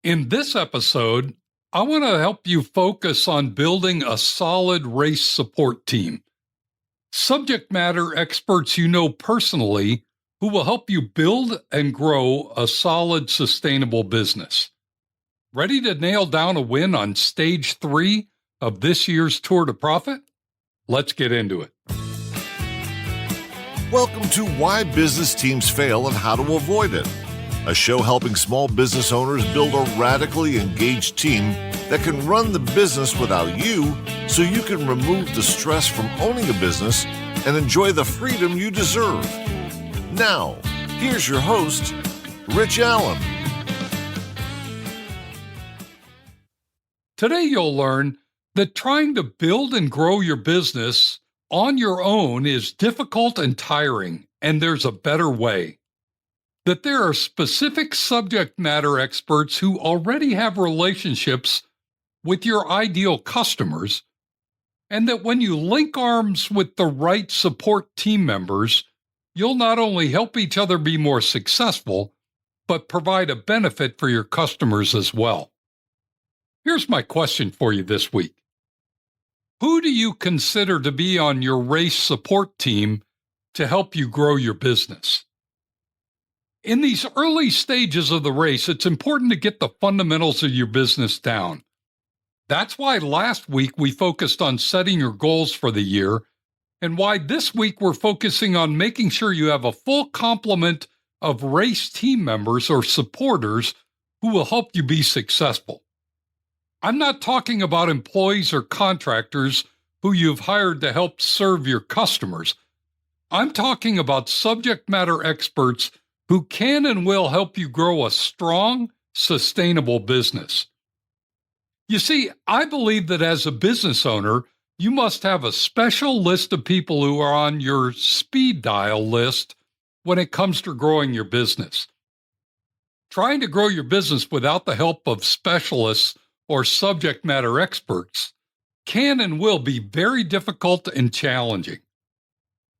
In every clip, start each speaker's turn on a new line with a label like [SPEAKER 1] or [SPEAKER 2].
[SPEAKER 1] In this episode, I want to help you focus on building a solid race support team. Subject matter experts you know personally who will help you build and grow a solid, sustainable business. Ready to nail down a win on stage 3 of this year's Tour to Profit? Let's get into it.
[SPEAKER 2] Welcome to Why Business Teams Fail and How to Avoid It, a show helping small business owners build a radically engaged team that can run the business without you so you can remove the stress from owning a business and enjoy the freedom you deserve. Now, here's your host, Rich Allen.
[SPEAKER 1] Today you'll learn that trying to build and grow your business on your own is difficult and tiring, and there's a better way. That there are specific subject matter experts who already have relationships with your ideal customers, and that when you link arms with the right support team members, you'll not only help each other be more successful, but provide a benefit for your customers as well. Here's my question for you this week. Who do you consider to be on your race support team to help you grow your business? In these early stages of the race, it's important to get the fundamentals of your business down. That's why last week we focused on setting your goals for the year, and why this week we're focusing on making sure you have a full complement of race team members or supporters who will help you be successful. I'm not talking about employees or contractors who you've hired to help serve your customers. I'm talking about subject matter experts who can and will help you grow a strong, sustainable business. You see, I believe that as a business owner, you must have a special list of people who are on your speed dial list when it comes to growing your business. Trying to grow your business without the help of specialists or subject matter experts can and will be very difficult and challenging.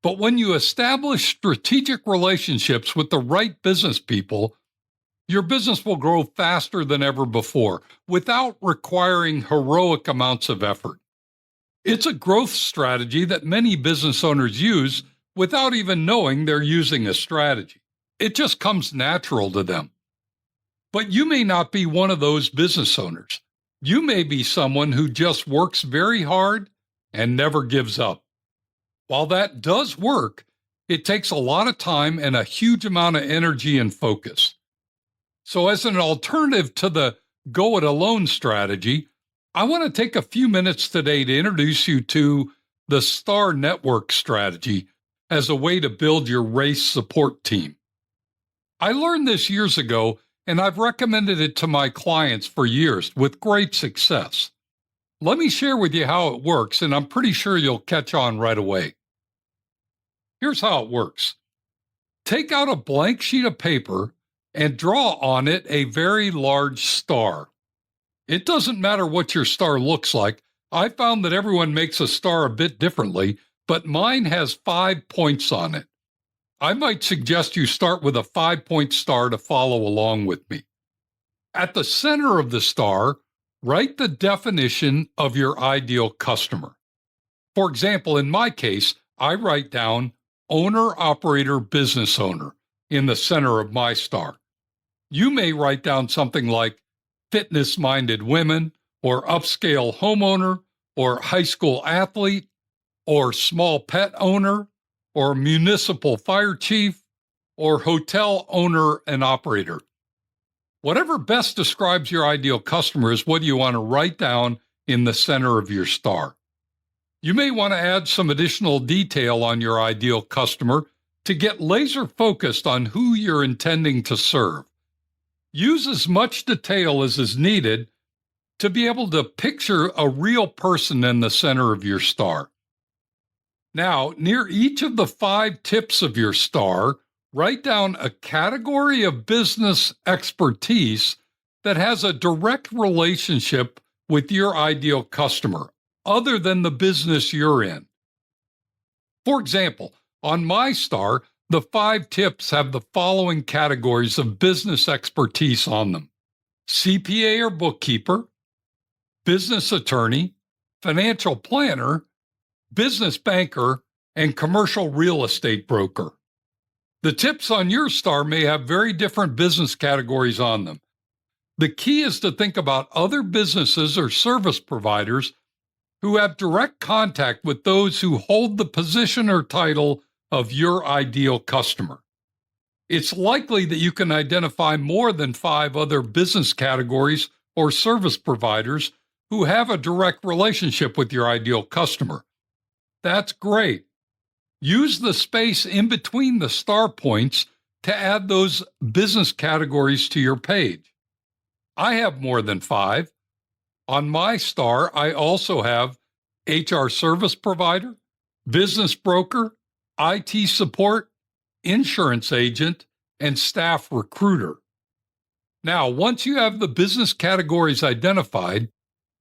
[SPEAKER 1] But when you establish strategic relationships with the right business people, your business will grow faster than ever before without requiring heroic amounts of effort. It's a growth strategy that many business owners use without even knowing they're using a strategy. It just comes natural to them. But you may not be one of those business owners. You may be someone who just works very hard and never gives up. While that does work, it takes a lot of time and a huge amount of energy and focus. So as an alternative to the go it alone strategy, I want to take a few minutes today to introduce you to the STAR Network strategy as a way to build your race support team. I learned this years ago, and I've recommended it to my clients for years with great success. Let me share with you how it works, and I'm pretty sure you'll catch on right away. Here's how it works. Take out a blank sheet of paper and draw on it a very large star. It doesn't matter what your star looks like. I found that everyone makes a star a bit differently, but mine has 5 points on it. I might suggest you start with a 5-point star to follow along with me. At the center of the star, write the definition of your ideal customer. For example, in my case, I write down owner, operator, business owner in the center of my star. You may write down something like fitness-minded women, or upscale homeowner, or high school athlete, or small pet owner, or municipal fire chief, or hotel owner and operator. Whatever best describes your ideal customer is what you want to write down in the center of your star. You may want to add some additional detail on your ideal customer to get laser focused on who you're intending to serve. Use as much detail as is needed to be able to picture a real person in the center of your star. Now, near each of the 5 tips of your star, write down a category of business expertise that has a direct relationship with your ideal customer, other than the business you're in. For example, on my star, the 5 tips have the following categories of business expertise on them: CPA or bookkeeper, business attorney, financial planner, business banker, and commercial real estate broker. The tips on your star may have very different business categories on them. The key is to think about other businesses or service providers who have direct contact with those who hold the position or title of your ideal customer. It's likely that you can identify more than 5 other business categories or service providers who have a direct relationship with your ideal customer. That's great. Use the space in between the star points to add those business categories to your page. I have more than 5. On my star, I also have HR service provider, business broker, IT support, insurance agent, and staff recruiter. Now, once you have the business categories identified,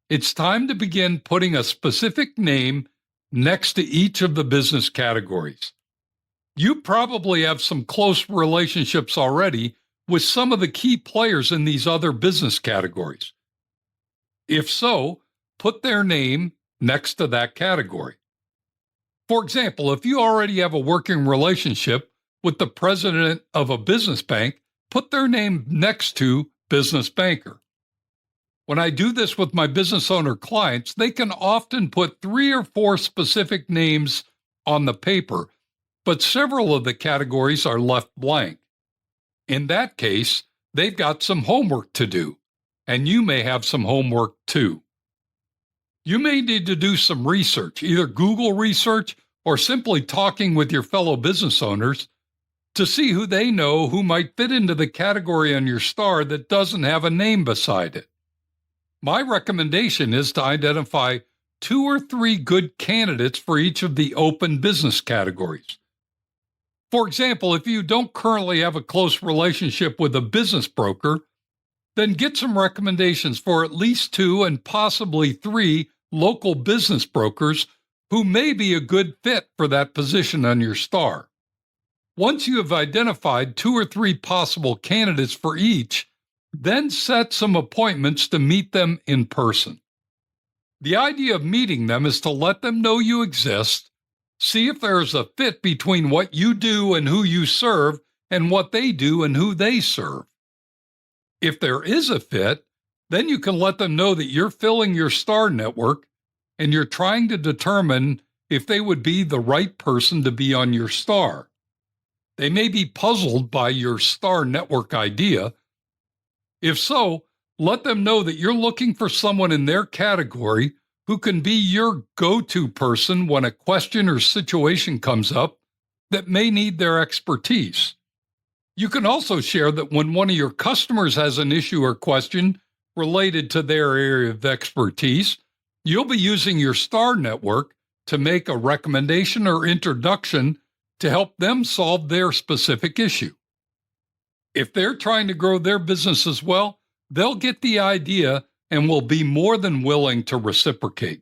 [SPEAKER 1] it's time to begin putting a specific name next to each of the business categories. You probably have some close relationships already with some of the key players in these other business categories. If so, put their name next to that category. For example, if you already have a working relationship with the president of a business bank, put their name next to business banker. When I do this with my business owner clients, they can often put 3 or 4 specific names on the paper, but several of the categories are left blank. In that case, they've got some homework to do, and you may have some homework too. You may need to do some research, either Google research or simply talking with your fellow business owners to see who they know who might fit into the category on your star that doesn't have a name beside it. My recommendation is to identify 2 or 3 good candidates for each of the open business categories. For example, if you don't currently have a close relationship with a business broker, then get some recommendations for at least 2 and possibly 3 local business brokers who may be a good fit for that position on your star. Once you have identified 2 or 3 possible candidates for each, then set some appointments to meet them in person. The idea of meeting them is to let them know you exist, see if there is a fit between what you do and who you serve, and what they do and who they serve. If there is a fit, then you can let them know that you're filling your star network and you're trying to determine if they would be the right person to be on your star. They may be puzzled by your star network idea. If so, let them know that you're looking for someone in their category who can be your go-to person when a question or situation comes up that may need their expertise. You can also share that when one of your customers has an issue or question related to their area of expertise, you'll be using your star network to make a recommendation or introduction to help them solve their specific issue. If they're trying to grow their business as well, they'll get the idea and will be more than willing to reciprocate.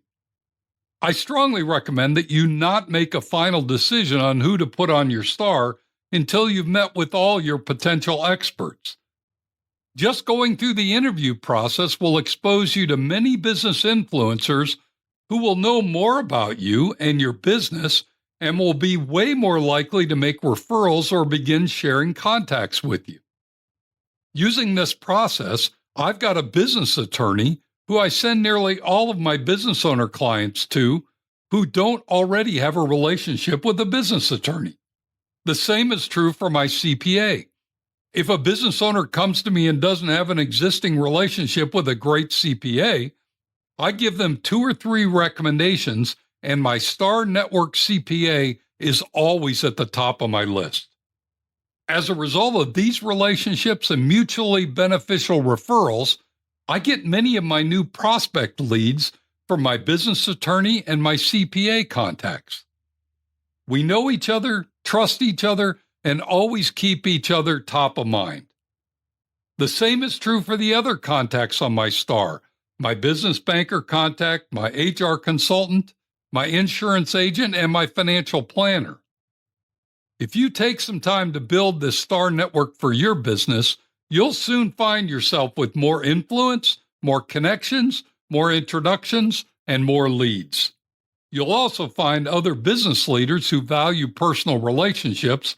[SPEAKER 1] I strongly recommend that you not make a final decision on who to put on your star until you've met with all your potential experts. Just going through the interview process will expose you to many business influencers who will know more about you and your business and will be way more likely to make referrals or begin sharing contacts with you. Using this process, I've got a business attorney who I send nearly all of my business owner clients to who don't already have a relationship with a business attorney. The same is true for my CPA. If a business owner comes to me and doesn't have an existing relationship with a great CPA, I give them 2 or 3 recommendations, and my Star Network CPA is always at the top of my list. As a result of these relationships and mutually beneficial referrals, I get many of my new prospect leads from my business attorney and my CPA contacts. We know each other, trust each other, and always keep each other top of mind. The same is true for the other contacts on my star, my business banker contact, my HR consultant, my insurance agent, and my financial planner. If you take some time to build this star network for your business, You'll soon find yourself with more influence, more connections, more introductions, and more leads. You'll also find other business leaders who value personal relationships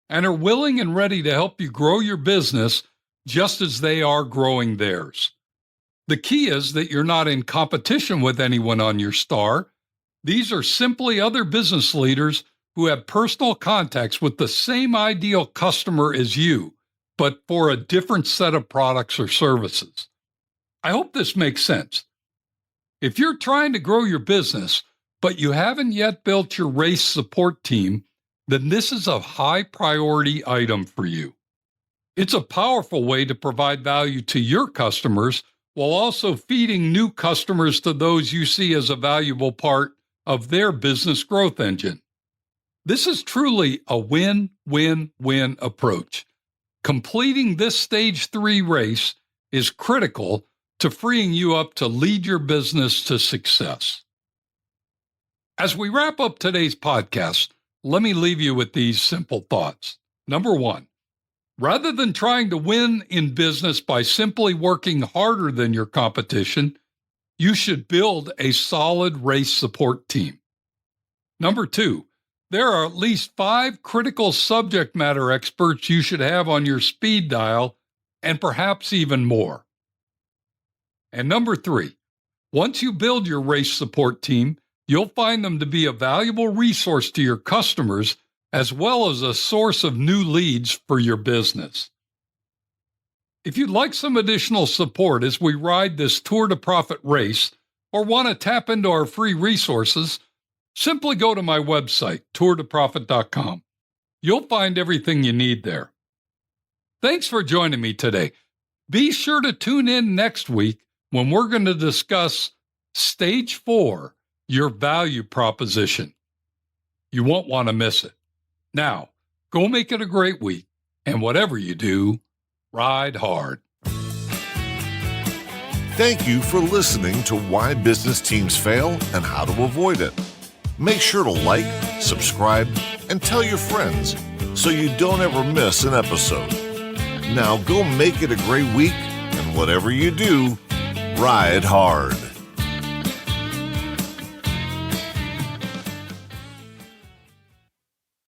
[SPEAKER 1] and are willing and ready to help you grow your business just as they are growing theirs. The key is that you're not in competition with anyone on your star. These are simply other business leaders who have personal contacts with the same ideal customer as you, but for a different set of products or services. I hope this makes sense. If you're trying to grow your business, but you haven't yet built your race support team, then this is a high priority item for you. It's a powerful way to provide value to your customers while also feeding new customers to those you see as a valuable part of their business growth engine. This is truly a win-win-win approach. Completing this stage 3 race is critical to freeing you up to lead your business to success. As we wrap up today's podcast, let me leave you with these simple thoughts. Number 1, rather than trying to win in business by simply working harder than your competition, you should build a solid race support team. Number 2, there are at least 5 critical subject matter experts you should have on your speed dial, and perhaps even more. And number 3, once you build your race support team, you'll find them to be a valuable resource to your customers as well as a source of new leads for your business. If you'd like some additional support as we ride this Tour to Profit race or want to tap into our free resources, simply go to my website, tourtoprofit.com. You'll find everything you need there. Thanks for joining me today. Be sure to tune in next week when we're going to discuss Stage 4, your value proposition. You won't want to miss it. Now, go make it a great week, and whatever you do, ride hard.
[SPEAKER 2] Thank you for listening to Why Business Teams Fail and How to Avoid It. Make sure to like, subscribe, and tell your friends so you don't ever miss an episode. Now go make it a great week, and whatever you do, ride hard.